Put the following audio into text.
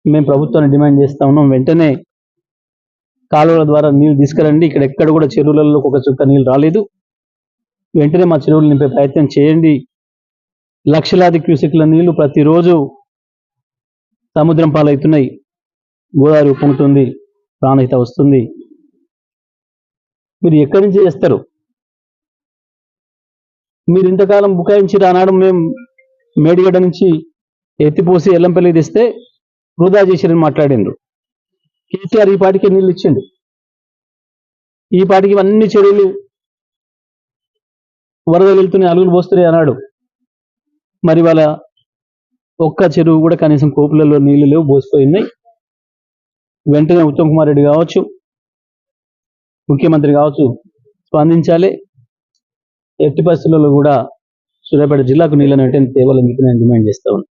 మేము ప్రభుత్వాన్ని డిమాండ్ చేస్తా ఉన్నాం. వెంటనే కాలువల ద్వారా నీళ్లు తీసుకురండి. ఇక్కడ ఎక్కడ కూడా చెరువులలో ఒక చుక్క నీళ్ళు రాలేదు. వెంటనే మా చెరువులు నింపే ప్రయత్నం చేయండి. లక్షలాది క్యూసెక్ల నీళ్లు ప్రతిరోజు సముద్రం పాలవుతున్నాయి. గోదావరి ఉప్పొంగుతుంది, ప్రాణహిత వస్తుంది. మీరు ఎక్కడి నుంచి చేస్తారు? మీరు ఇంతకాలం బుకాయించి ఆనాడు మేము మేడిగడ్డ నుంచి ఎత్తిపోసి ఎల్లంపల్లికి తెస్తే వృధా చేసిరని మాట్లాడిండ్రు. కేసీఆర్ ఈ పాటికే నీళ్ళు ఇచ్చిండు. ఈ పాటికి ఇవన్నీ చెరువులు వరదలు వెళ్తున్నాయి, అలుగులు పోస్తున్నాయి అన్నాడు. మరి వాళ్ళ ఒక్క చెరువు కూడా కనీసం కోపులలో నీళ్లు లేవు, పోసిపోయినాయి. వెంటనే ఉత్తమ్ కుమార్ రెడ్డి కావచ్చు, ముఖ్యమంత్రి కావచ్చు, స్పందించాలి. ఎట్టి పరిస్థితుల్లో కూడా సూర్యాపేట జిల్లాకు నీళ్ళని వెంటనే తేవాలని చెప్పి నేను డిమాండ్ చేస్తా ఉన్నాను.